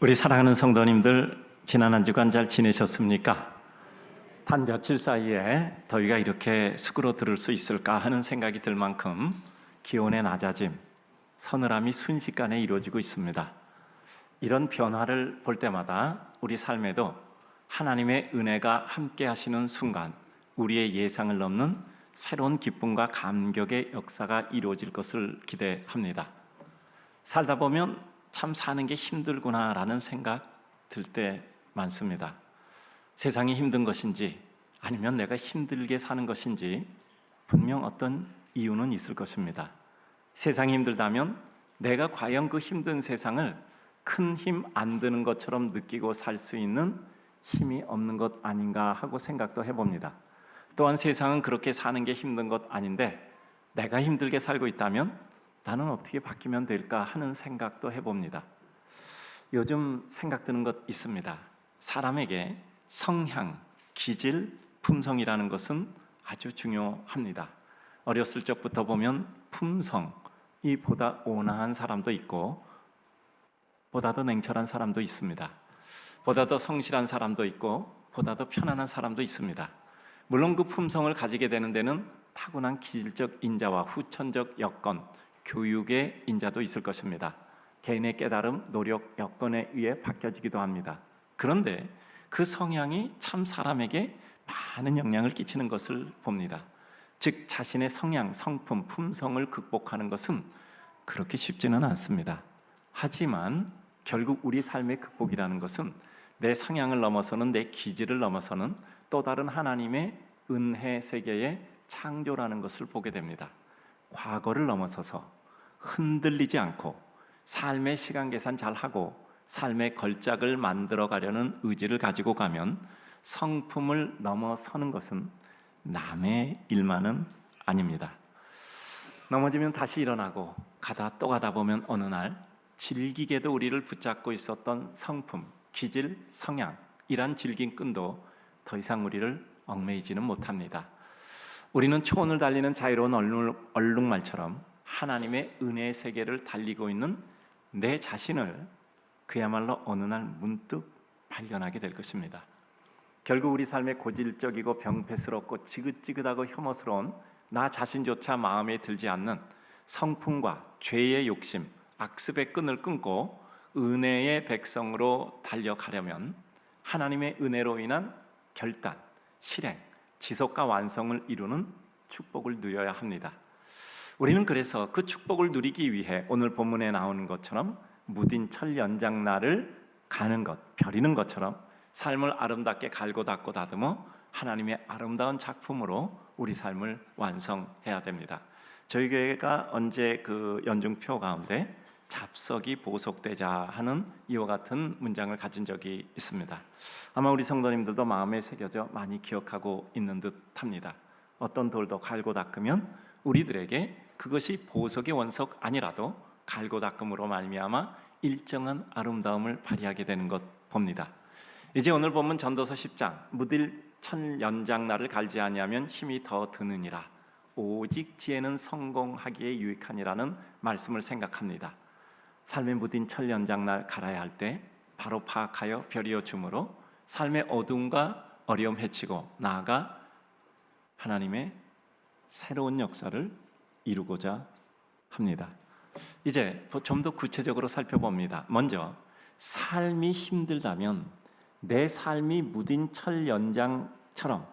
우리 사랑하는 성도님들, 지난 한 주간 잘 지내셨습니까? 단 며칠 사이에 더위가 이렇게 수그러들 수 있을까 하는 생각이 들 만큼 기온의 낮아짐, 서늘함이 순식간에 이루어지고 있습니다. 이런 변화를 볼 때마다 우리 삶에도 하나님의 은혜가 함께 하시는 순간 우리의 예상을 넘는 새로운 기쁨과 감격의 역사가 이루어질 것을 기대합니다. 살다 보면 참 사는 게 힘들구나라는 생각 들 때 많습니다. 세상이 힘든 것인지 아니면 내가 힘들게 사는 것인지 분명 어떤 이유는 있을 것입니다. 세상이 힘들다면 내가 과연 그 힘든 세상을 큰 힘 안 드는 것처럼 느끼고 살 수 있는 힘이 없는 것 아닌가 하고 생각도 해봅니다. 또한 세상은 그렇게 사는 게 힘든 것 아닌데 내가 힘들게 살고 있다면 나는 어떻게 바뀌면 될까 하는 생각도 해봅니다. 요즘 생각드는 것 있습니다. 사람에게 성향, 기질, 품성이라는 것은 아주 중요합니다. 어렸을 적부터 보면 품성이 보다 온화한 사람도 있고 보다 더 냉철한 사람도 있습니다. 보다 더 성실한 사람도 있고 보다 더 편안한 사람도 있습니다. 물론 그 품성을 가지게 되는 데는 타고난 기질적 인자와 후천적 여건, 교육의 인자도 있을 것입니다. 개인의 깨달음, 노력, 여건에 의해 바뀌어지기도 합니다. 그런데 그 성향이 참 사람에게 많은 영향을 끼치는 것을 봅니다. 즉 자신의 성향, 성품, 품성을 극복하는 것은 그렇게 쉽지는 않습니다. 하지만 결국 우리 삶의 극복이라는 것은 내 성향을 넘어서는, 내 기질을 넘어서는 또 다른 하나님의 은혜 세계의 창조라는 것을 보게 됩니다. 과거를 넘어서서 흔들리지 않고 삶의 시간 계산 잘하고 삶의 걸작을 만들어 가려는 의지를 가지고 가면 성품을 넘어서는 것은 남의 일만은 아닙니다. 넘어지면 다시 일어나고 가다 또 가다 보면 어느 날 질기게도 우리를 붙잡고 있었던 성품, 기질, 성향, 이란 질긴 끈도 더 이상 우리를 얽매이지는 못합니다. 우리는 초원을 달리는 자유로운 얼룩말처럼 하나님의 은혜의 세계를 달리고 있는 내 자신을 그야말로 어느 날 문득 발견하게 될 것입니다. 결국 우리 삶의 고질적이고 병폐스럽고 지긋지긋하고 혐오스러운 나 자신조차 마음에 들지 않는 성품과 죄의 욕심, 악습의 끈을 끊고 은혜의 백성으로 달려가려면 하나님의 은혜로 인한 결단, 실행, 지속과 완성을 이루는 축복을 누려야 합니다. 우리는 그래서 그 축복을 누리기 위해 오늘 본문에 나오는 것처럼 무딘 철 연장날을 가는 것, 벼리는 것처럼 삶을 아름답게 갈고 닦고 다듬어 하나님의 아름다운 작품으로 우리 삶을 완성해야 됩니다. 저희 교회가 언제 그 연중표 가운데 잡석이 보속되자 하는 이와 같은 문장을 가진 적이 있습니다. 아마 우리 성도님들도 마음에 새겨져 많이 기억하고 있는 듯합니다. 어떤 돌도 갈고 닦으면 우리들에게 그것이 보석의 원석 아니라도 갈고 닦음으로 말미암아 일정한 아름다움을 발휘하게 되는 것 봅니다. 이제 오늘 본문 전도서 10장 무딜 천 연장날을 갈지 아니하면 힘이 더 드느니라 오직 지혜는 성공하기에 유익하니라는 말씀을 생각합니다. 삶의 무딘 철 연장날 갈아야 할 때 바로 파악하여 벼리어 줌으로 삶의 어둠과 어려움 해치고 나아가 하나님의 새로운 역사를 이루고자 합니다. 이제 좀 더 구체적으로 살펴봅니다. 먼저 삶이 힘들다면 내 삶이 무딘 철 연장처럼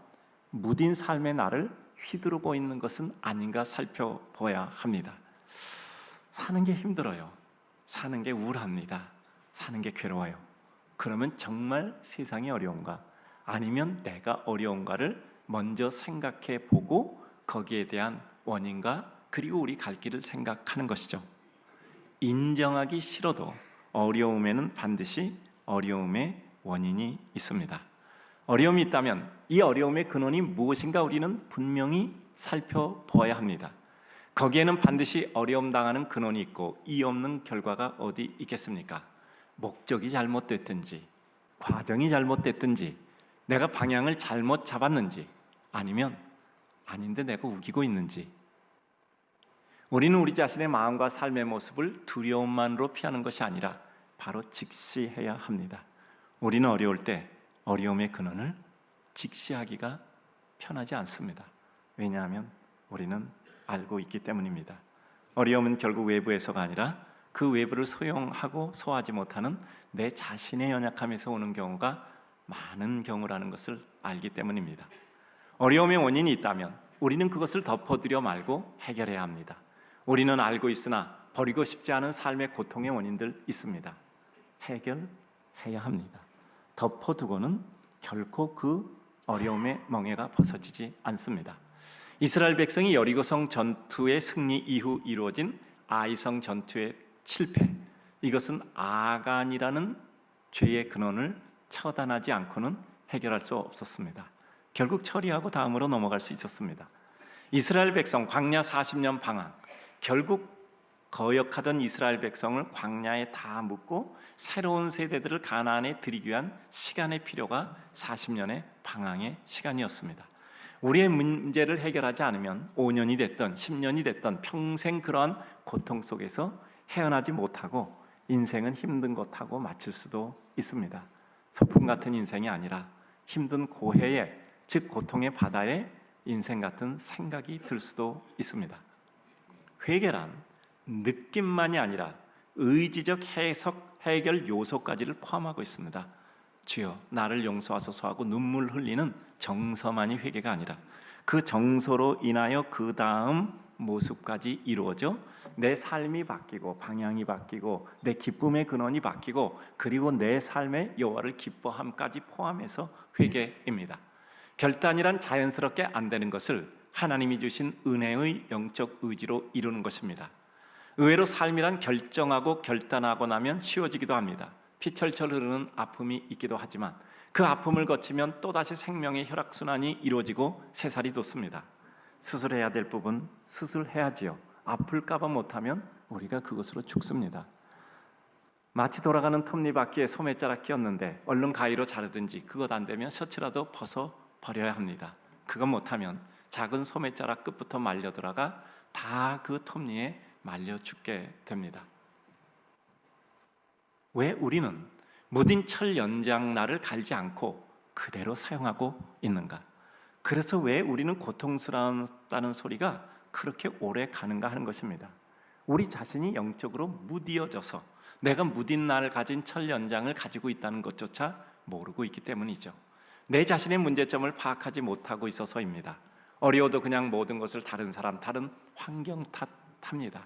무딘 삶의 나를 휘두르고 있는 것은 아닌가 살펴봐야 합니다. 사는 게 힘들어요. 사는 게 우울합니다. 사는 게 괴로워요. 그러면 정말 세상이 어려운가? 아니면 내가 어려운가를 먼저 생각해 보고 거기에 대한 원인과 그리고 우리 갈 길을 생각하는 것이죠. 인정하기 싫어도 어려움에는 반드시 어려움의 원인이 있습니다. 어려움이 있다면 이 어려움의 근원이 무엇인가 우리는 분명히 살펴보아야 합니다. 거기에는 반드시 어려움 당하는 근원이 있고 이 없는 결과가 어디 있겠습니까? 목적이 잘못됐든지 과정이 잘못됐든지 내가 방향을 잘못 잡았는지 아니면 아닌데 내가 우기고 있는지 우리는 우리 자신의 마음과 삶의 모습을 두려움만으로 피하는 것이 아니라 바로 직시해야 합니다. 우리는 어려울 때 어려움의 근원을 직시하기가 편하지 않습니다. 왜냐하면 우리는 알고 있기 때문입니다. 어려움은 결국 외부에서가 아니라 그 외부를 소용하고 소화하지 못하는 내 자신의 연약함에서 오는 경우가 많은 경우라는 것을 알기 때문입니다. 어려움의 원인이 있다면 우리는 그것을 덮어두려 말고 해결해야 합니다. 우리는 알고 있으나 버리고 싶지 않은 삶의 고통의 원인들 있습니다. 해결해야 합니다. 덮어두고는 결코 그 어려움의 멍에가 벗어지지 않습니다. 이스라엘 백성이 여리고성 전투의 승리 이후 이루어진 아이성 전투의 실패, 이것은 아간이라는 죄의 근원을 처단하지 않고는 해결할 수 없었습니다. 결국 처리하고 다음으로 넘어갈 수 있었습니다. 이스라엘 백성 광야 40년 방황, 결국 거역하던 이스라엘 백성을 광야에 다 묻고 새로운 세대들을 가나안에 들이기 위한 시간의 필요가 40년의 방황의 시간이었습니다. 우리의 문제를 해결하지 않으면 5년이 됐던 10년이 됐던 평생 그러한 고통 속에서 헤어나지 못하고 인생은 힘든 것하고 마칠 수도 있습니다. 소풍 같은 인생이 아니라 힘든 고해에, 즉 고통의 바다에 인생 같은 생각이 들 수도 있습니다. 회개란 느낌만이 아니라 의지적 해석, 해결 요소까지를 포함하고 있습니다. 주여 나를 용서하소서 하고 눈물 흘리는 정서만이 회개가 아니라 그 정서로 인하여 그 다음 모습까지 이루어져 내 삶이 바뀌고 방향이 바뀌고 내 기쁨의 근원이 바뀌고 그리고 내 삶의 여호와를 기뻐함까지 포함해서 회개입니다. 결단이란 자연스럽게 안 되는 것을 하나님이 주신 은혜의 영적 의지로 이루는 것입니다. 의외로 삶이란 결정하고 결단하고 나면 쉬워지기도 합니다. 피철철 흐르는 아픔이 있기도 하지만 그 아픔을 거치면 또다시 생명의 혈액순환이 이루어지고 새살이 돋습니다. 수술해야 될 부분 수술해야지요. 아플까봐 못하면 우리가 그것으로 죽습니다. 마치 돌아가는 톱니바퀴에 소매자락 끼었는데 얼른 가위로 자르든지 그것 안 되면 셔츠라도 벗어 버려야 합니다. 그것 못하면 작은 소매자락 끝부터 말려 들어가 다 그 톱니에 말려 죽게 됩니다. 왜 우리는 무딘 철 연장날을 갈지 않고 그대로 사용하고 있는가? 그래서 왜 우리는 고통스럽다는 소리가 그렇게 오래 가는가 하는 것입니다. 우리 자신이 영적으로 무디어져서 내가 무딘 날 가진 철 연장을 가지고 있다는 것조차 모르고 있기 때문이죠. 내 자신의 문제점을 파악하지 못하고 있어서입니다. 어려워도 그냥 모든 것을 다른 사람, 다른 환경 탓합니다.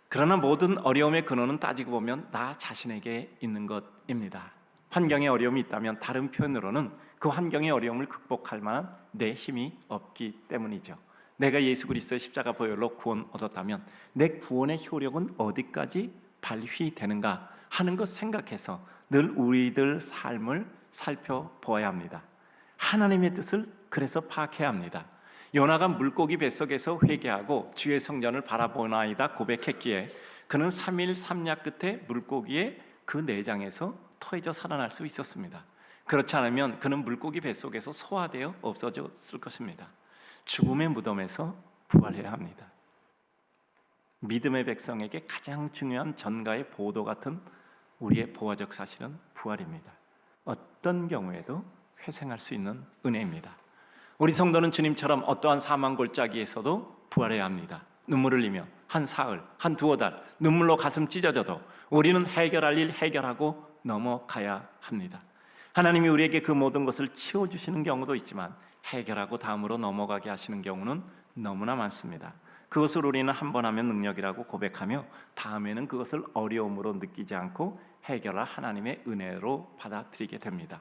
그러나 모든 어려움의 근원은 따지고 보면 나 자신에게 있는 것입니다. 환경에 어려움이 있다면 다른 표현으로는 그 환경의 어려움을 극복할 만한 내 힘이 없기 때문이죠. 내가 예수 그리스도의 십자가 보혈로 구원 얻었다면 내 구원의 효력은 어디까지 발휘되는가 하는 것 생각해서 늘 우리들 삶을 살펴보아야 합니다. 하나님의 뜻을 그래서 파악해야 합니다. 요나가 물고기 뱃속에서 회개하고 주의 성전을 바라보나이다 고백했기에 그는 3일 3야 끝에 물고기의 그 내장에서 토해져 살아날 수 있었습니다. 그렇지 않으면 그는 물고기 뱃속에서 소화되어 없어졌을 것입니다. 죽음의 무덤에서 부활해야 합니다. 믿음의 백성에게 가장 중요한 전가의 보도 같은 우리의 보화적 사실은 부활입니다. 어떤 경우에도 회생할 수 있는 은혜입니다. 우리 성도는 주님처럼 어떠한 사망 골짜기에서도 부활해야 합니다. 눈물 흘리며 한 사흘, 한 두어 달 눈물로 가슴 찢어져도 우리는 해결할 일 해결하고 넘어가야 합니다. 하나님이 우리에게 그 모든 것을 치워주시는 경우도 있지만 해결하고 다음으로 넘어가게 하시는 경우는 너무나 많습니다. 그것을 우리는 한 번 하면 능력이라고 고백하며 다음에는 그것을 어려움으로 느끼지 않고 해결할 하나님의 은혜로 받아들이게 됩니다.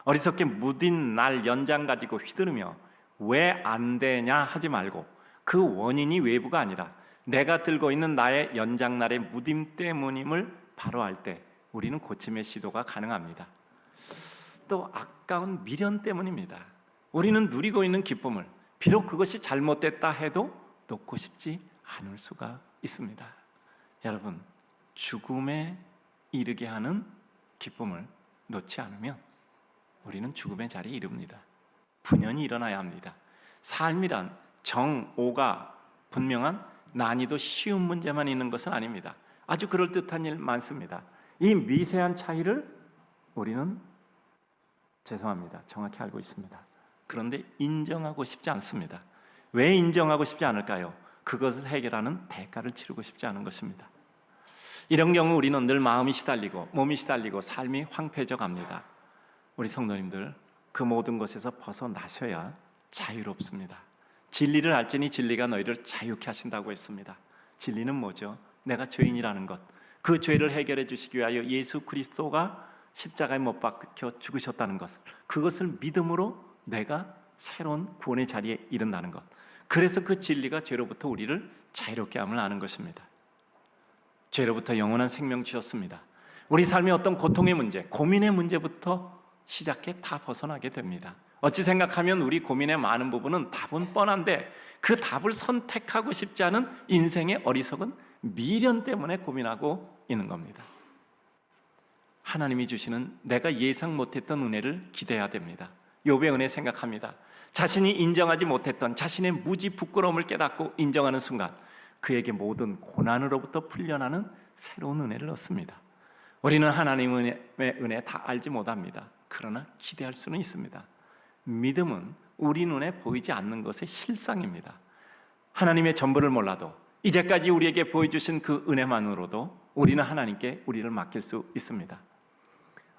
어리석게 무딘 날 연장 가지고 휘두르며 왜 안 되냐 하지 말고 그 원인이 외부가 아니라 내가 들고 있는 나의 연장날의 무딤 때문임을 바로 알 때 우리는 고침의 시도가 가능합니다. 또 아까운 미련 때문입니다. 우리는 누리고 있는 기쁨을 비록 그것이 잘못됐다 해도 놓고 싶지 않을 수가 있습니다. 여러분, 죽음에 이르게 하는 기쁨을 놓지 않으면 우리는 죽음의 자리에 이릅니다. 분연히 일어나야 합니다. 삶이란 정오가 분명한 난이도 쉬운 문제만 있는 것은 아닙니다. 아주 그럴듯한 일 많습니다. 이 미세한 차이를 우리는 죄송합니다. 정확히 알고 있습니다. 그런데 인정하고 싶지 않습니다. 왜 인정하고 싶지 않을까요? 그것을 해결하는 대가를 치르고 싶지 않은 것입니다. 이런 경우 우리는 늘 마음이 시달리고 몸이 시달리고 삶이 황폐해져 갑니다. 우리 성도님들, 그 모든 것에서 벗어나셔야 자유롭습니다. 진리를 알지니 진리가 너희를 자유케 하신다고 했습니다. 진리는 뭐죠? 내가 죄인이라는 것, 그 죄를 해결해 주시기 위하여 예수 그리스도가 십자가에 못 박혀 죽으셨다는 것, 그것을 믿음으로 내가 새로운 구원의 자리에 이른다는 것, 그래서 그 진리가 죄로부터 우리를 자유롭게 함을 아는 것입니다. 죄로부터 영원한 생명 주셨습니다. 우리 삶의 어떤 고통의 문제, 고민의 문제부터 시작해 다 벗어나게 됩니다. 어찌 생각하면 우리 고민의 많은 부분은 답은 뻔한데 그 답을 선택하고 싶지 않은 인생의 어리석은 미련 때문에 고민하고 있는 겁니다. 하나님이 주시는 내가 예상 못했던 은혜를 기대해야 됩니다. 욥의 은혜 생각합니다. 자신이 인정하지 못했던 자신의 무지 부끄러움을 깨닫고 인정하는 순간 그에게 모든 고난으로부터 풀려나는 새로운 은혜를 얻습니다. 우리는 하나님의 은혜 다 알지 못합니다. 그러나 기대할 수는 있습니다. 믿음은 우리 눈에 보이지 않는 것의 실상입니다. 하나님의 전부를 몰라도 이제까지 우리에게 보여주신 그 은혜만으로도 우리는 하나님께 우리를 맡길 수 있습니다.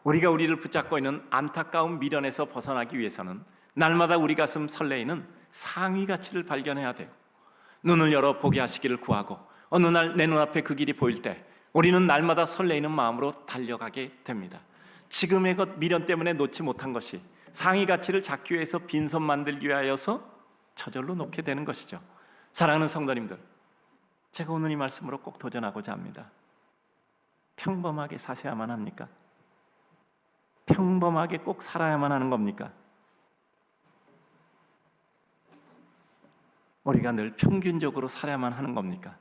우리가 우리를 붙잡고 있는 안타까운 미련에서 벗어나기 위해서는 날마다 우리 가슴 설레이는 상위 가치를 발견해야 돼요. 눈을 열어 보게 하시기를 구하고 어느 날 내 눈앞에 그 길이 보일 때 우리는 날마다 설레이는 마음으로 달려가게 됩니다. 지금의 것 미련 때문에 놓지 못한 것이 상위 가치를 잡기 위해서 빈손 만들기 위하여서 저절로 놓게 되는 것이죠. 사랑하는 성도님들, 제가 오늘 이 말씀으로 꼭 도전하고자 합니다. 평범하게 사셔야만 합니까? 평범하게 꼭 살아야만 하는 겁니까? 우리가 늘 평균적으로 살아야만 하는 겁니까?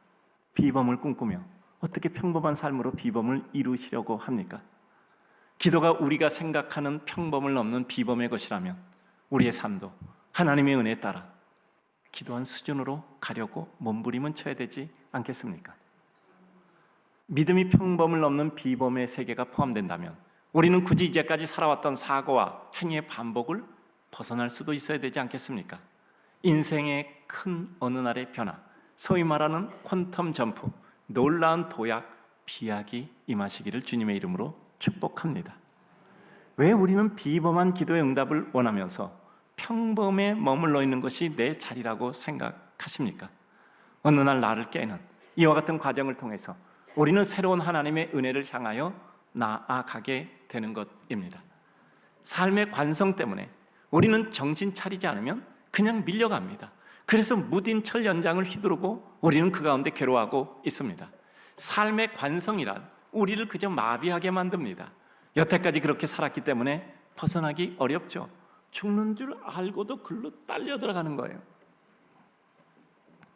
비범을 꿈꾸며 어떻게 평범한 삶으로 비범을 이루시려고 합니까? 기도가 우리가 생각하는 평범을 넘는 비범의 것이라면 우리의 삶도 하나님의 은혜에 따라 기도한 수준으로 가려고 몸부림은 쳐야 되지 않겠습니까? 믿음이 평범을 넘는 비범의 세계가 포함된다면 우리는 굳이 이제까지 살아왔던 사고와 행위의 반복을 벗어날 수도 있어야 되지 않겠습니까? 인생의 큰 어느 날의 변화, 소위 말하는 퀀텀 점프, 놀라운 도약, 비약이 임하시기를 주님의 이름으로 축복합니다. 왜 우리는 비범한 기도의 응답을 원하면서 평범에 머물러 있는 것이 내 자리라고 생각하십니까? 어느 날 나를 깨는 이와 같은 과정을 통해서 우리는 새로운 하나님의 은혜를 향하여 나아가게 되는 것입니다. 삶의 관성 때문에 우리는 정신 차리지 않으면 그냥 밀려갑니다. 그래서 무딘 철 연장을 휘두르고 우리는 그 가운데 괴로워하고 있습니다. 삶의 관성이란 우리를 그저 마비하게 만듭니다. 여태까지 그렇게 살았기 때문에 벗어나기 어렵죠. 죽는 줄 알고도 글로 딸려 들어가는 거예요.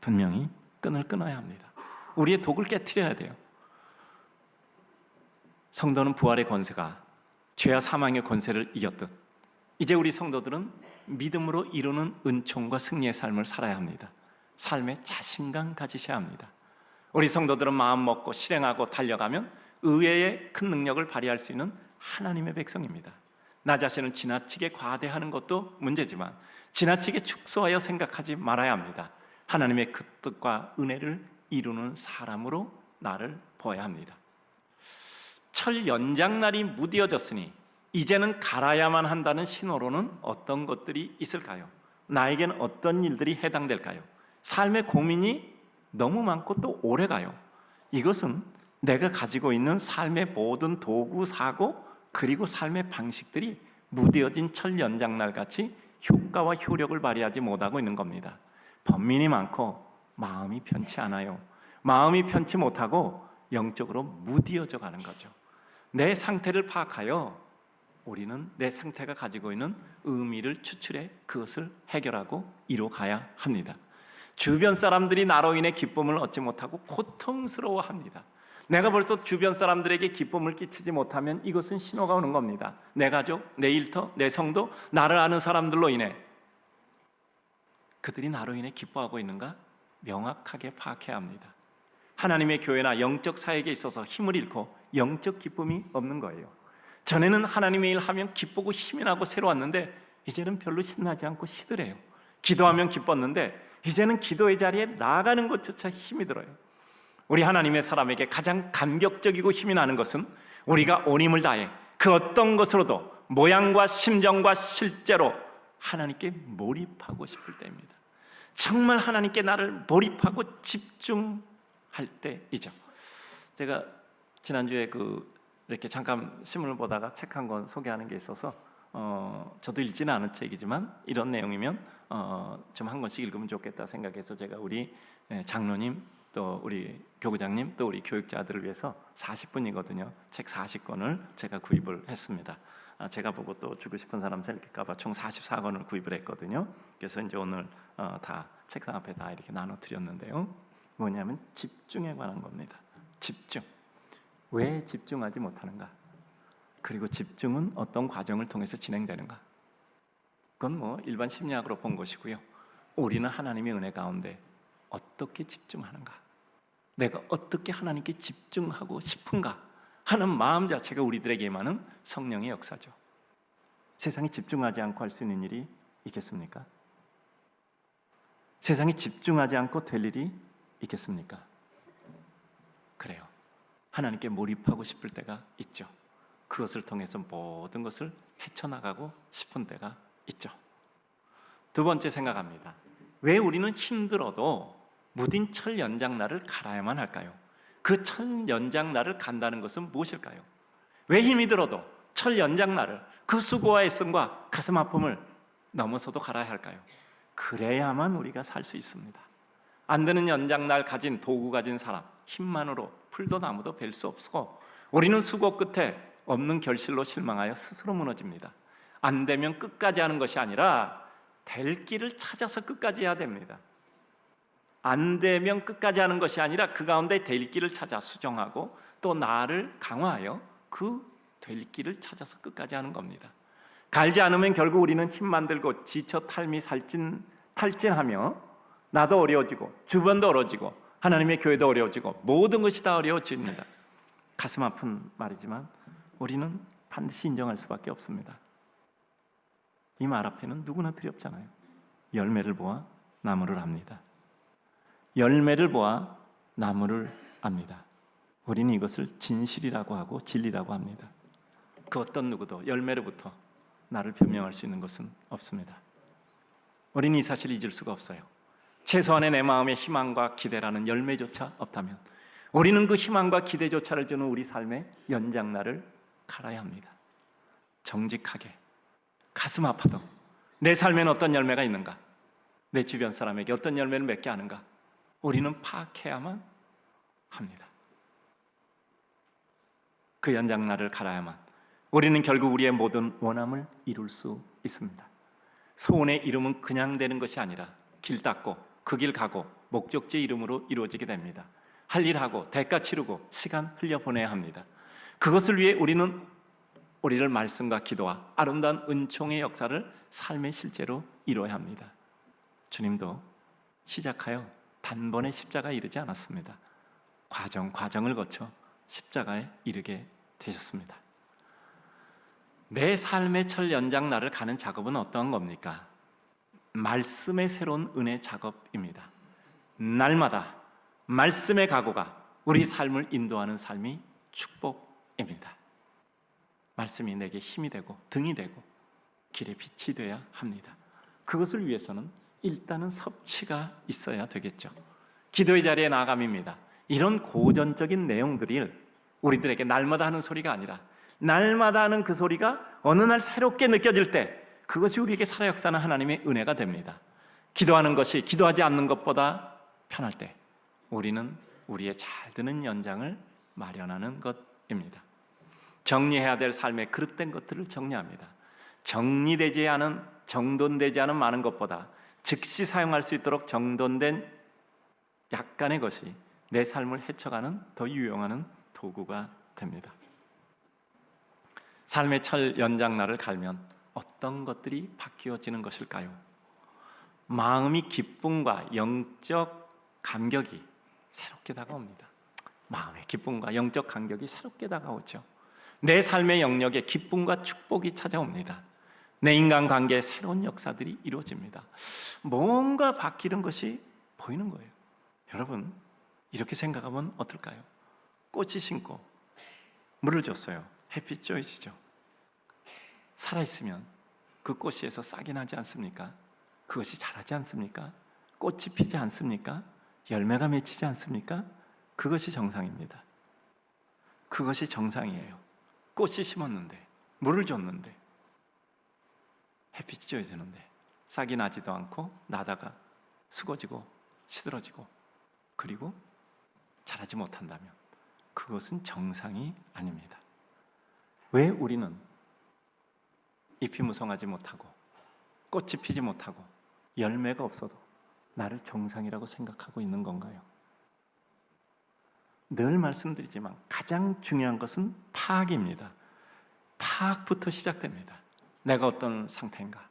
분명히 끈을 끊어야 합니다. 우리의 독을 깨트려야 돼요. 성도는 부활의 권세가 죄와 사망의 권세를 이겼듯 이제 우리 성도들은 믿음으로 이루는 은총과 승리의 삶을 살아야 합니다. 삶에 자신감 가지셔야 합니다. 우리 성도들은 마음 먹고 실행하고 달려가면 의외의 큰 능력을 발휘할 수 있는 하나님의 백성입니다. 나 자신을 지나치게 과대하는 것도 문제지만 지나치게 축소하여 생각하지 말아야 합니다. 하나님의 그 뜻과 은혜를 이루는 사람으로 나를 보아야 합니다. 철 연장날이 무뎌졌으니 이제는 갈아야만 한다는 신호로는 어떤 것들이 있을까요? 나에겐 어떤 일들이 해당될까요? 삶의 고민이 너무 많고 또 오래가요. 이것은 내가 가지고 있는 삶의 모든 도구, 사고 그리고 삶의 방식들이 무뎌진 철 연장날 같이 효과와 효력을 발휘하지 못하고 있는 겁니다. 번민이 많고 마음이 편치 않아요. 마음이 편치 못하고 영적으로 무뎌져 가는 거죠. 내 상태를 파악하여 우리는 내 상태가 가지고 있는 의미를 추출해 그것을 해결하고 이뤄가야 합니다. 주변 사람들이 나로 인해 기쁨을 얻지 못하고 고통스러워합니다. 내가 벌써 주변 사람들에게 기쁨을 끼치지 못하면 이것은 신호가 오는 겁니다. 내 가족, 내 일터, 내 성도, 나를 아는 사람들로 인해 그들이 나로 인해 기뻐하고 있는가 명확하게 파악해야 합니다. 하나님의 교회나 영적 사역에 있어서 힘을 잃고 영적 기쁨이 없는 거예요. 전에는 하나님의 일 하면 기쁘고 힘이 나고 새로웠는데 이제는 별로 신나지 않고 시들해요. 기도하면 기뻤는데 이제는 기도의 자리에 나가는 것조차 힘이 들어요. 우리 하나님의 사람에게 가장 감격적이고 힘이 나는 것은 우리가 온 힘을 다해 그 어떤 것으로도 모양과 심정과 실제로 하나님께 몰입하고 싶을 때입니다. 정말 하나님께 나를 몰입하고 집중할 때이죠. 제가 지난주에 이렇게 잠깐 신문을 보다가 책 한 권 소개하는 게 있어서 저도 읽지는 않은 책이지만 이런 내용이면 좀 한 권씩 읽으면 좋겠다 생각해서 제가 우리 장로님 또 우리 교구장님 또 우리 교육자들을 위해서 40분이거든요. 책 40권을 제가 구입을 했습니다. 제가 보고 또 주고 싶은 사람 생길까봐 총 44권을 구입을 했거든요. 그래서 이제 오늘 다 책상 앞에 다 이렇게 나눠 드렸는데요. 뭐냐면 집중에 관한 겁니다. 집중. 왜 집중하지 못하는가? 그리고 집중은 어떤 과정을 통해서 진행되는가? 그건 뭐 일반 심리학으로 본 것이고요. 우리는 하나님의 은혜 가운데 어떻게 집중하는가? 내가 어떻게 하나님께 집중하고 싶은가 하는 마음 자체가 우리들에게 임하는 성령의 역사죠. 세상에 집중하지 않고 할 수 있는 일이 있겠습니까? 세상에 집중하지 않고 될 일이 있겠습니까? 그래요. 하나님께 몰입하고 싶을 때가 있죠. 그것을 통해서 모든 것을 헤쳐나가고 싶은 때가 있죠. 두 번째 생각합니다. 왜 우리는 힘들어도 무딘 철 연장날을 갈아야만 할까요? 그 철 연장날을 간다는 것은 무엇일까요? 왜 힘이 들어도 철 연장날을 그 수고와 애씀과 가슴 아픔을 넘어서도 갈아야 할까요? 그래야만 우리가 살 수 있습니다. 안 되는 연장날 가진 도구 가진 사람 힘만으로 풀도 나무도 벨 수 없고 우리는 수고 끝에 없는 결실로 실망하여 스스로 무너집니다. 안 되면 끝까지 하는 것이 아니라 될 길을 찾아서 끝까지 해야 됩니다. 안 되면 끝까지 하는 것이 아니라 그 가운데 될 길을 찾아 수정하고 또 나를 강화하여 그 될 길을 찾아서 끝까지 하는 겁니다. 갈지 않으면 결국 우리는 힘만 들고 지쳐 탈진하며 나도 어려워지고 주변도 어려워지고 하나님의 교회도 어려워지고 모든 것이 다 어려워집니다. 가슴 아픈 말이지만 우리는 반드시 인정할 수밖에 없습니다. 이 말 앞에는 누구나 두렵잖아요. 열매를 보아 나무를 압니다. 열매를 보아 나무를 압니다. 우리는 이것을 진실이라고 하고 진리라고 합니다. 그 어떤 누구도 열매로부터 나를 변명할 수 있는 것은 없습니다. 우리는 이 사실을 잊을 수가 없어요. 최소한의 내 마음의 희망과 기대라는 열매조차 없다면 우리는 그 희망과 기대조차를 주는 우리 삶의 연장날을 갈아야 합니다. 정직하게 가슴 아파도 내 삶에는 어떤 열매가 있는가? 내 주변 사람에게 어떤 열매를 맺게 하는가? 우리는 파악해야만 합니다. 그 연장날을 갈아야만 우리는 결국 우리의 모든 원함을 이룰 수 있습니다. 소원의 이름은 그냥 되는 것이 아니라 길 닦고 그 길 가고 목적지의 이름으로 이루어지게 됩니다. 할 일 하고 대가 치르고 시간 흘려보내야 합니다. 그것을 위해 우리는 우리를 말씀과 기도와 아름다운 은총의 역사를 삶의 실제로 이루어야 합니다. 주님도 시작하여 단번에 십자가에 이르지 않았습니다. 과정을 거쳐 십자가에 이르게 되셨습니다. 내 삶의 철 연장날을 가는 작업은 어떠한 겁니까? 말씀의 새로운 은혜 작업입니다. 날마다 말씀의 각오가 우리 삶을 인도하는 삶이 축복입니다. 말씀이 내게 힘이 되고 등이 되고 길의 빛이 되어야 합니다. 그것을 위해서는 일단은 섭취가 있어야 되겠죠. 기도의 자리에 나아감입니다. 이런 고전적인 내용들이 우리들에게 날마다 하는 소리가 아니라 날마다 하는 그 소리가 어느 날 새롭게 느껴질 때 그것이 우리에게 살아 역사하는 하나님의 은혜가 됩니다. 기도하는 것이 기도하지 않는 것보다 편할 때 우리는 우리의 잘 드는 연장을 마련하는 것입니다. 정리해야 될 삶의 그릇된 것들을 정리합니다. 정리되지 않은, 정돈되지 않은 많은 것보다 즉시 사용할 수 있도록 정돈된 약간의 것이 내 삶을 헤쳐가는 더 유용한 도구가 됩니다. 삶의 철 연장날을 갈면 어떤 것들이 바뀌어지는 것일까요? 마음이 기쁨과 영적 감격이 새롭게 다가옵니다. 마음의 기쁨과 영적 간격이 새롭게 다가오죠. 내 삶의 영역에 기쁨과 축복이 찾아옵니다. 내 인간관계에 새로운 역사들이 이루어집니다. 뭔가 바뀌는 것이 보이는 거예요. 여러분, 이렇게 생각하면 어떨까요? 꽃이 심고 물을 줬어요. 햇빛 쬐지죠. 살아있으면 그 꽃에서 싹이 나지 않습니까? 그것이 자라지 않습니까? 꽃이 피지 않습니까? 열매가 맺히지 않습니까? 그것이 정상입니다. 그것이 정상이에요. 꽃이 심었는데, 물을 줬는데, 햇빛이 쬐지는데 싹이 나지도 않고 나다가 수거지고 시들어지고 그리고 자라지 못한다면 그것은 정상이 아닙니다. 왜 우리는 잎이 무성하지 못하고 꽃이 피지 못하고 열매가 없어도 나를 정상이라고 생각하고 있는 건가요? 늘 말씀드리지만 가장 중요한 것은 파악입니다. 파악부터 시작됩니다. 내가 어떤 상태인가?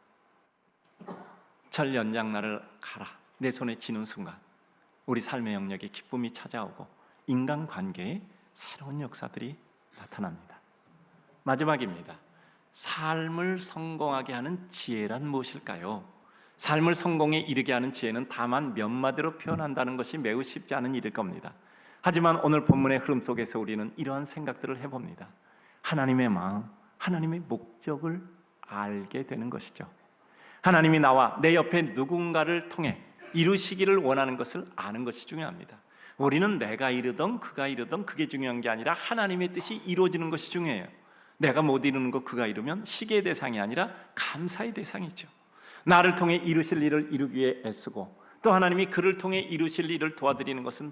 절 연장 나를 가라 내 손에 쥐는 순간 우리 삶의 영역에 기쁨이 찾아오고 인간관계에 새로운 역사들이 나타납니다. 마지막입니다. 삶을 성공하게 하는 지혜란 무엇일까요? 삶을 성공에 이르게 하는 지혜는 다만 몇 마디로 표현한다는 것이 매우 쉽지 않은 일일 겁니다. 하지만 오늘 본문의 흐름 속에서 우리는 이러한 생각들을 해봅니다. 하나님의 마음, 하나님의 목적을 알게 되는 것이죠. 하나님이 나와 내 옆에 누군가를 통해 이루시기를 원하는 것을 아는 것이 중요합니다. 우리는 내가 이루던 그가 이루던 그게 중요한 게 아니라 하나님의 뜻이 이루어지는 것이 중요해요. 내가 못 이루는 것 그가 이루면 시기의 대상이 아니라 감사의 대상이죠. 나를 통해 이루실 일을 이루기 위해 애쓰고 또 하나님이 그를 통해 이루실 일을 도와드리는 것은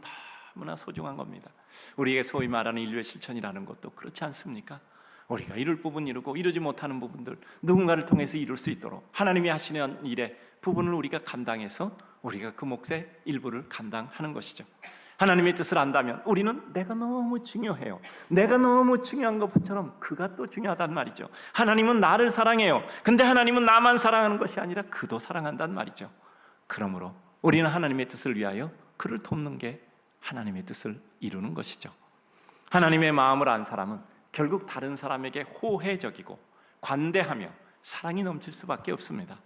너무나 소중한 겁니다. 우리에게 소위 말하는 인류의 실천이라는 것도 그렇지 않습니까? 우리가 이룰 부분 이루고 이루지 못하는 부분들 누군가를 통해서 이룰 수 있도록 하나님이 하시는 일의 부분을 우리가 감당해서 우리가 그 몫의 일부를 감당하는 것이죠. 하나님의 뜻을 안다면 우리는 내가 너무 중요해요. 내가 너무 중요한 것처럼 그가 또 중요하단 말이죠. 하나님은 나를 사랑해요. 근데 하나님은 나만 사랑하는 것이 아니라 그도 사랑한단 말이죠. 그러므로 우리는 하나님의 뜻을 위하여 그를 돕는 게 하나님의 뜻을 이루는 것이죠. 하나님의 마음을 안 사람은 결국 다른 사람에게 호혜적이고 관대하며 사랑이 넘칠 수밖에 없습니다.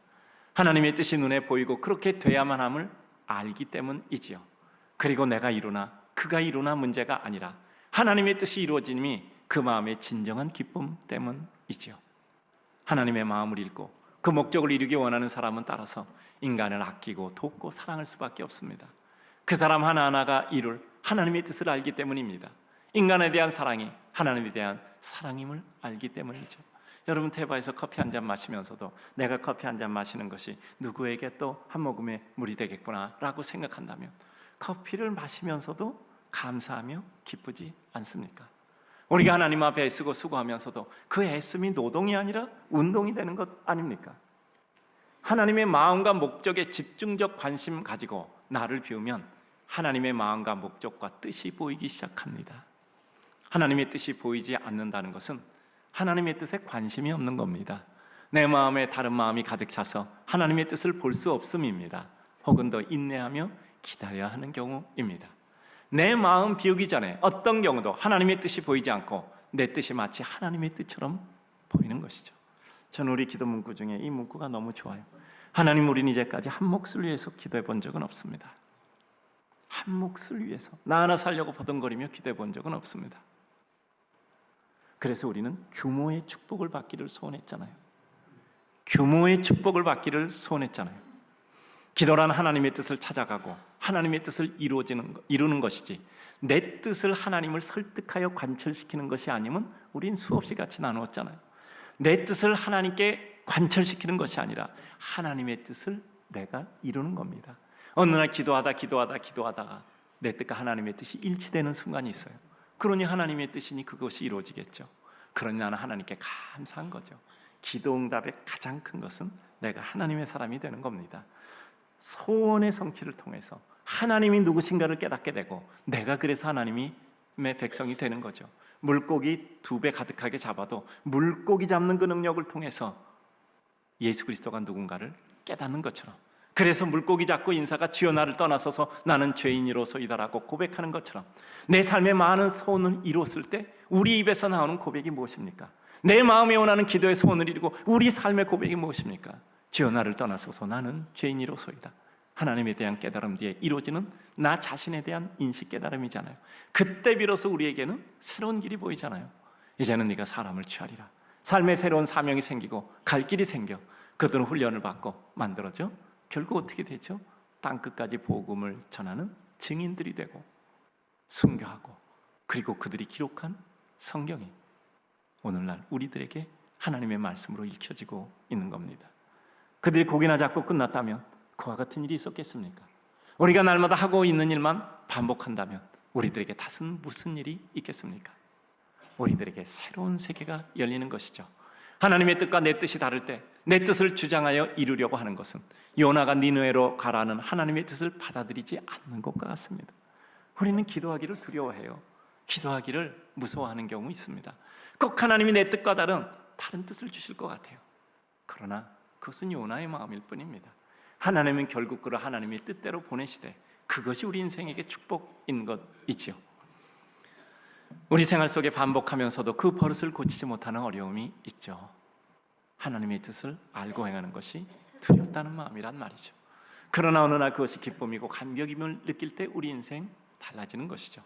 하나님의 뜻이 눈에 보이고 그렇게 돼야만 함을 알기 때문이지요. 그리고 내가 이루나 그가 이루나 문제가 아니라 하나님의 뜻이 이루어짐이 그 마음의 진정한 기쁨 때문이지요. 하나님의 마음을 읽고 그 목적을 이루기 원하는 사람은 따라서 인간을 아끼고 돕고 사랑할 수밖에 없습니다. 그 사람 하나하나가 이룰 하나님의 뜻을 알기 때문입니다. 인간에 대한 사랑이 하나님에 대한 사랑임을 알기 때문이죠. 여러분 테바에서 커피 한 잔 마시면서도 내가 커피 한 잔 마시는 것이 누구에게 또 한 모금의 물이 되겠구나 라고 생각한다면 커피를 마시면서도 감사하며 기쁘지 않습니까? 우리가 하나님 앞에 애쓰고 수고하면서도 그 애씀이 노동이 아니라 운동이 되는 것 아닙니까? 하나님의 마음과 목적에 집중적 관심 가지고 나를 비우면 하나님의 마음과 목적과 뜻이 보이기 시작합니다. 하나님의 뜻이 보이지 않는다는 것은 하나님의 뜻에 관심이 없는 겁니다. 내 마음에 다른 마음이 가득 차서 하나님의 뜻을 볼 수 없음입니다. 혹은 더 인내하며 기다려야 하는 경우입니다. 내 마음 비우기 전에 어떤 경우도 하나님의 뜻이 보이지 않고 내 뜻이 마치 하나님의 뜻처럼 보이는 것이죠. 저는 우리 기도 문구 중에 이 문구가 너무 좋아요. 하나님, 우리는 이제까지 한 몫을 위해서 기도해 본 적은 없습니다. 한 몫을 위해서 나 하나 살려고 버둥거리며 기도해 본 적은 없습니다. 그래서 우리는 규모의 축복을 받기를 소원했잖아요. 규모의 축복을 받기를 소원했잖아요. 기도란 하나님의 뜻을 찾아가고 하나님의 뜻을 이루는 것이지 내 뜻을 하나님을 설득하여 관철시키는 것이 아니면 우린 수없이 같이 나누었잖아요. 내 뜻을 하나님께 관철시키는 것이 아니라 하나님의 뜻을 내가 이루는 겁니다. 어느 날 기도하다가 내 뜻과 하나님의 뜻이 일치되는 순간이 있어요. 그러니 하나님의 뜻이니 그것이 이루어지겠죠. 그러니 나는 하나님께 감사한 거죠. 기도 응답의 가장 큰 것은 내가 하나님의 사람이 되는 겁니다. 소원의 성취를 통해서 하나님이 누구신가를 깨닫게 되고 내가 그래서 하나님의 백성이 되는 거죠. 물고기 2배 가득하게 잡아도 물고기 잡는 그 능력을 통해서 예수 그리스도가 누군가를 깨닫는 것처럼 그래서 물고기 잡고 인사가 주여 나를 떠나서서 나는 죄인이로소이다라고 고백하는 것처럼 내 삶의 많은 소원을 이뤘을 때 우리 입에서 나오는 고백이 무엇입니까? 내 마음에 원하는 기도의 소원을 이루고 우리 삶의 고백이 무엇입니까? 주여 나를 떠나서서 나는 죄인이로소이다. 하나님에 대한 깨달음 뒤에 이루어지는 나 자신에 대한 인식 깨달음이잖아요. 그때 비로소 우리에게는 새로운 길이 보이잖아요. 이제는 네가 사람을 취하리라. 삶의 새로운 사명이 생기고 갈 길이 생겨 그들은 훈련을 받고 만들어져 결국 어떻게 되죠? 땅끝까지 복음을 전하는 증인들이 되고 순교하고 그리고 그들이 기록한 성경이 오늘날 우리들에게 하나님의 말씀으로 읽혀지고 있는 겁니다. 그들이 고기나 잡고 끝났다면 그와 같은 일이 있었겠습니까? 우리가 날마다 하고 있는 일만 반복한다면 우리들에게 탓은 무슨 일이 있겠습니까? 우리들에게 새로운 세계가 열리는 것이죠. 하나님의 뜻과 내 뜻이 다를 때 내 뜻을 주장하여 이루려고 하는 것은 요나가 니느웨로 가라는 하나님의 뜻을 받아들이지 않는 것과 같습니다. 우리는 기도하기를 두려워해요. 기도하기를 무서워하는 경우 있습니다. 꼭 하나님이 내 뜻과 다른 뜻을 주실 것 같아요. 그러나 그것은 요나의 마음일 뿐입니다. 하나님은 결국 그를 하나님의 뜻대로 보내시되 그것이 우리 인생에게 축복인 것 있죠. 우리 생활 속에 반복하면서도 그 버릇을 고치지 못하는 어려움이 있죠. 하나님의 뜻을 알고 행하는 것이 두렵다는 마음이란 말이죠. 그러나 어느 날 그것이 기쁨이고 감격임을 느낄 때 우리 인생 달라지는 것이죠.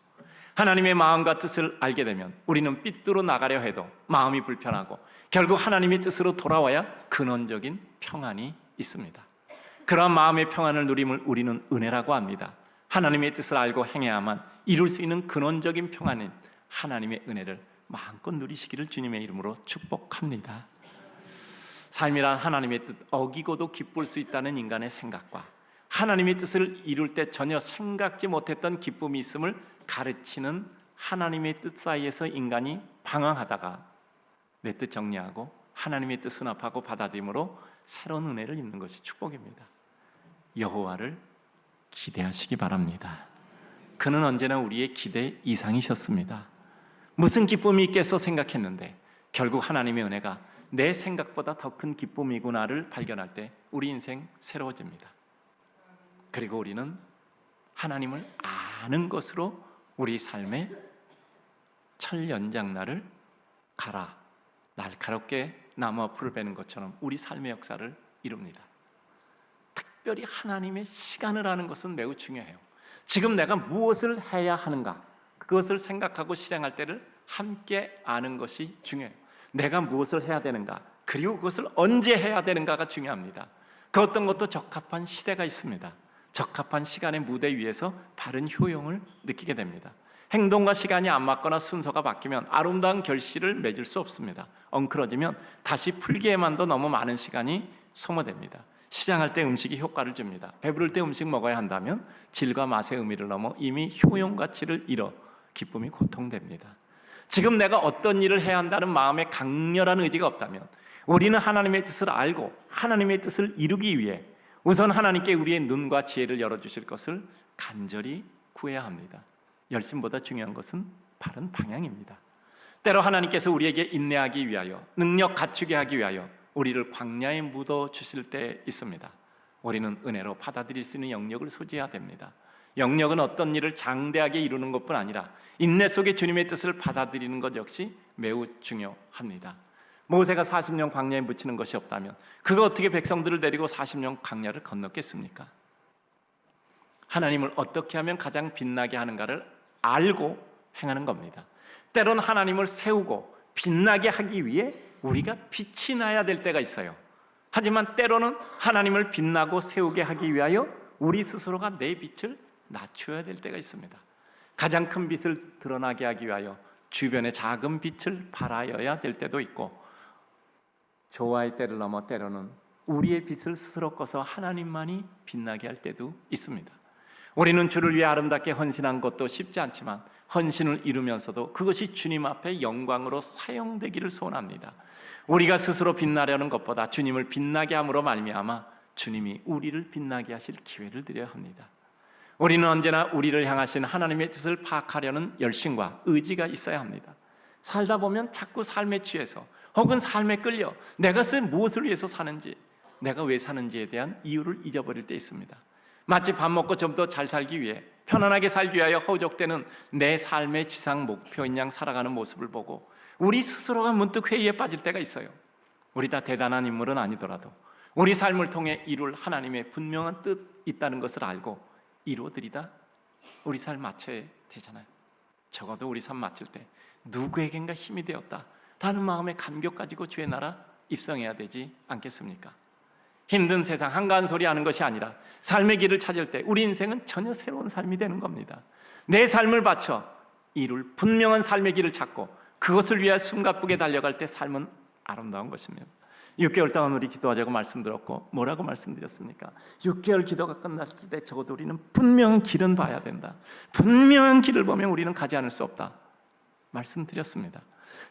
하나님의 마음과 뜻을 알게 되면 우리는 삐뚤어 나가려 해도 마음이 불편하고 결국 하나님의 뜻으로 돌아와야 근원적인 평안이 있습니다. 그러한 마음의 평안을 누림을 우리는 은혜라고 합니다. 하나님의 뜻을 알고 행해야만 이룰 수 있는 근원적인 평안인 하나님의 은혜를 마음껏 누리시기를 주님의 이름으로 축복합니다. 삶이란 하나님의 뜻 어기고도 기쁠 수 있다는 인간의 생각과 하나님의 뜻을 이룰 때 전혀 생각지 못했던 기쁨이 있음을 가르치는 하나님의 뜻 사이에서 인간이 방황하다가 내 뜻 정리하고 하나님의 뜻 수납하고 받아들임으로 새로운 은혜를 입는 것이 축복입니다. 여호와를 기대하시기 바랍니다. 그는 언제나 우리의 기대 이상이셨습니다. 무슨 기쁨이 있겠어 생각했는데 결국 하나님의 은혜가 내 생각보다 더 큰 기쁨이구나를 발견할 때 우리 인생 새로워집니다. 그리고 우리는 하나님을 아는 것으로 우리 삶의 철연장날을 가라 날카롭게 나무 앞을 베는 것처럼 우리 삶의 역사를 이룹니다. 특별히 하나님의 시간을 아는 것은 매우 중요해요. 지금 내가 무엇을 해야 하는가 그것을 생각하고 실행할 때를 함께 아는 것이 중요해요. 내가 무엇을 해야 되는가 그리고 그것을 언제 해야 되는가가 중요합니다. 그 어떤 것도 적합한 시대가 있습니다. 적합한 시간의 무대 위에서 바른 효용을 느끼게 됩니다. 행동과 시간이 안 맞거나 순서가 바뀌면 아름다운 결실을 맺을 수 없습니다. 엉클어지면 다시 풀기에만도 너무 많은 시간이 소모됩니다. 시장할 때 음식이 효과를 줍니다. 배부를 때 음식 먹어야 한다면 질과 맛의 의미를 넘어 이미 효용 가치를 잃어 기쁨이 고통됩니다. 지금 내가 어떤 일을 해야 한다는 마음에 강렬한 의지가 없다면 우리는 하나님의 뜻을 알고 하나님의 뜻을 이루기 위해 우선 하나님께 우리의 눈과 지혜를 열어주실 것을 간절히 구해야 합니다. 열심보다 중요한 것은 바른 방향입니다. 때로 하나님께서 우리에게 인내하기 위하여 능력 갖추게 하기 위하여 우리를 광야에 묻어주실 때 있습니다. 우리는 은혜로 받아들일 수 있는 영역을 소지해야 됩니다. 영역은 어떤 일을 장대하게 이루는 것뿐 아니라 인내 속에 주님의 뜻을 받아들이는 것 역시 매우 중요합니다. 모세가 40년 광야에 묻히는 것이 없다면 그가 어떻게 백성들을 데리고 40년 광야를 건넜겠습니까? 하나님을 어떻게 하면 가장 빛나게 하는가를 알고 행하는 겁니다. 때론 하나님을 세우고 빛나게 하기 위해 우리가 빛이 나야 될 때가 있어요. 하지만 때로는 하나님을 빛나고 세우게 하기 위하여 우리 스스로가 내 빛을 낮춰야 될 때가 있습니다. 가장 큰 빛을 드러나게 하기 위하여 주변의 작은 빛을 발하여야 될 때도 있고 조화의 때를 넘어 때로는 우리의 빛을 스스로 꺼서 하나님만이 빛나게 할 때도 있습니다. 우리는 주를 위해 아름답게 헌신한 것도 쉽지 않지만 헌신을 이루면서도 그것이 주님 앞에 영광으로 사용되기를 소원합니다. 우리가 스스로 빛나려는 것보다 주님을 빛나게 함으로 말미암아 주님이 우리를 빛나게 하실 기회를 드려야 합니다. 우리는 언제나 우리를 향하신 하나님의 뜻을 파악하려는 열심과 의지가 있어야 합니다. 살다 보면 자꾸 삶에 취해서 혹은 삶에 끌려 내가 무엇을 위해서 사는지 내가 왜 사는지에 대한 이유를 잊어버릴 때 있습니다. 마치 밥 먹고 좀 더 잘 살기 위해, 편안하게 살기 위하여 허우적대는 내 삶의 지상 목표인 양 살아가는 모습을 보고 우리 스스로가 문득 회의에 빠질 때가 있어요. 우리 다 대단한 인물은 아니더라도 우리 삶을 통해 이룰 하나님의 분명한 뜻 있다는 것을 알고 이루어드리다 우리 삶 마쳐야 되잖아요. 적어도 우리 삶 마칠 때 누구에겐가 힘이 되었다 라는 마음의 감격 가지고 주의 나라 입성해야 되지 않겠습니까? 힘든 세상 한가한 소리 하는 것이 아니라 삶의 길을 찾을 때 우리 인생은 전혀 새로운 삶이 되는 겁니다. 내 삶을 바쳐 이룰 분명한 삶의 길을 찾고 그것을 위해 숨가쁘게 달려갈 때 삶은 아름다운 것입니다. 6개월 동안 우리 기도하자고 말씀드렸고 뭐라고 말씀드렸습니까? 6개월 기도가 끝났을 때 적어도 우리는 분명한 길은 봐야 된다. 분명한 길을 보면 우리는 가지 않을 수 없다 말씀드렸습니다.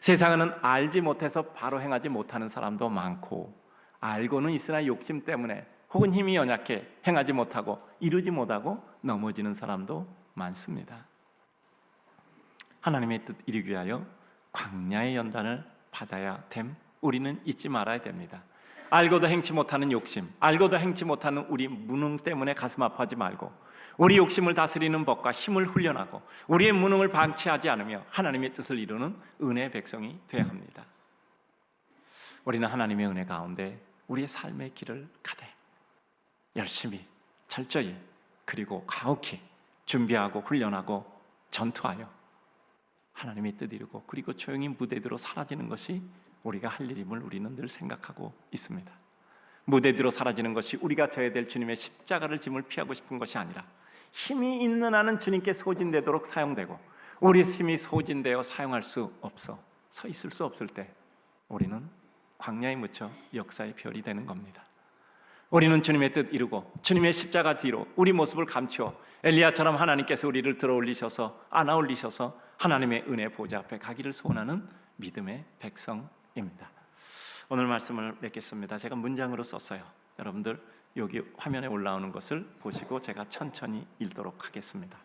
세상에는 알지 못해서 바로 행하지 못하는 사람도 많고 알고는 있으나 욕심 때문에 혹은 힘이 연약해 행하지 못하고 이루지 못하고 넘어지는 사람도 많습니다. 하나님의 뜻 이루기 위하여 광야의 연단을 받아야 됨 우리는 잊지 말아야 됩니다. 알고도 행치 못하는 욕심, 알고도 행치 못하는 우리 무능 때문에 가슴 아파하지 말고 우리 욕심을 다스리는 법과 힘을 훈련하고 우리의 무능을 방치하지 않으며 하나님의 뜻을 이루는 은혜의 백성이 되어야 합니다. 우리는 하나님의 은혜 가운데 우리의 삶의 길을 가되 열심히 철저히 그리고 가혹히 준비하고 훈련하고 전투하여 하나님의 뜻 이루고 그리고 조용히 무대대로 사라지는 것이 우리가 할 일임을 우리는 늘 생각하고 있습니다. 무대대로 사라지는 것이 우리가 져야 될 주님의 십자가를 짐을 피하고 싶은 것이 아니라 힘이 있는 한은 주님께 소진되도록 사용되고 우리 힘이 소진되어 사용할 수 없어 서 있을 수 없을 때 우리는 광야에 묻혀 역사의 별이 되는 겁니다. 우리는 주님의 뜻 이루고 주님의 십자가 뒤로 우리 모습을 감추어 엘리야처럼 하나님께서 우리를 들어올리셔서 안아올리셔서 하나님의 은혜 보좌 앞에 가기를 소원하는 믿음의 백성입니다. 오늘 말씀을 맺겠습니다. 제가 문장으로 썼어요. 여러분들 여기 화면에 올라오는 것을 보시고 제가 천천히 읽도록 하겠습니다.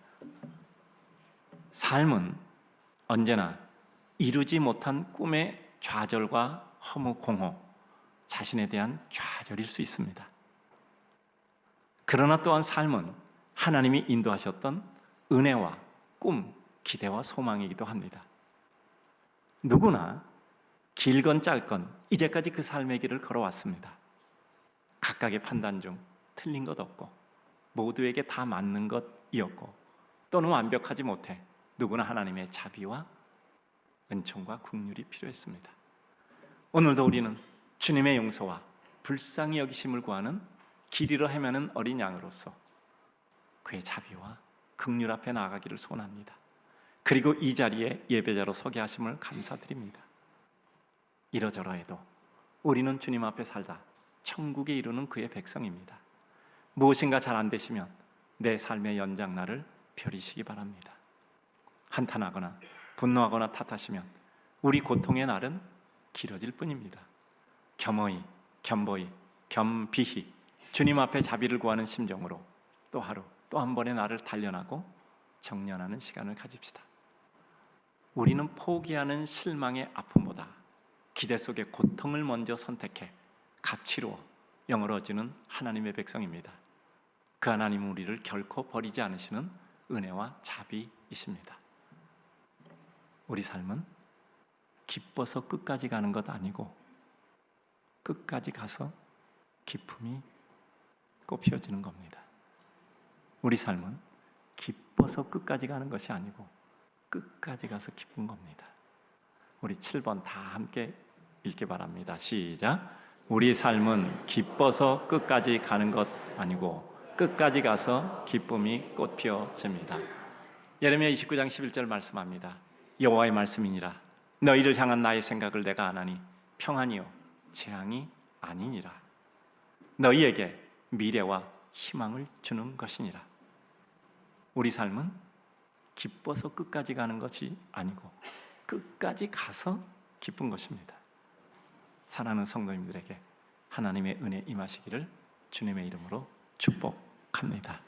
삶은 언제나 이루지 못한 꿈의 좌절과 허무 공허, 자신에 대한 좌절일 수 있습니다. 그러나 또한 삶은 하나님이 인도하셨던 은혜와 꿈, 기대와 소망이기도 합니다. 누구나 길건 짧건 이제까지 그 삶의 길을 걸어왔습니다. 각각의 판단 중 틀린 것 없고 모두에게 다 맞는 것이었고 또는 완벽하지 못해 누구나 하나님의 자비와 은총과 긍휼이 필요했습니다. 오늘도 우리는 주님의 용서와 불쌍히 여기심을 구하는 길 잃어 헤매는 어린 양으로서 그의 자비와 긍휼 앞에 나아가기를 소원합니다. 그리고 이 자리에 예배자로 서게 하심을 감사드립니다. 이러저러해도 우리는 주님 앞에 살다 천국에 이루는 그의 백성입니다. 무엇인가 잘 안 되시면 내 삶의 연장날을 펴리시기 바랍니다. 한탄하거나 분노하거나 탓하시면 우리 고통의 날은 길어질 뿐입니다. 겸허히, 겸보히, 겸비히 주님 앞에 자비를 구하는 심정으로 또 하루 또 한 번의 날을 단련하고 정련하는 시간을 가집시다. 우리는 포기하는 실망의 아픔보다 기대 속의 고통을 먼저 선택해 값치루어 영을 얻는 하나님의 백성입니다. 그 하나님은 우리를 결코 버리지 않으시는 은혜와 자비이십니다. 우리 삶은 기뻐서 끝까지 가는 것 아니고 끝까지 가서 기쁨이 꽃피어지는 겁니다. 우리 삶은 기뻐서 끝까지 가는 것이 아니고 끝까지 가서 기쁜 겁니다. 우리 7번 다 함께 읽기 바랍니다. 시작. 우리 삶은 기뻐서 끝까지 가는 것 아니고 끝까지 가서 기쁨이 꽃피어집니다. 예레미야 29장 11절 말씀합니다. 여호와의 말씀이니라. 너희를 향한 나의 생각을 내가 아나니 평안이요 재앙이 아니니라. 너희에게 미래와 희망을 주는 것이니라. 우리 삶은 기뻐서 끝까지 가는 것이 아니고 끝까지 가서 기쁜 것입니다. 사랑하는 성도님들에게 하나님의 은혜 임하시기를 주님의 이름으로 축복합니다.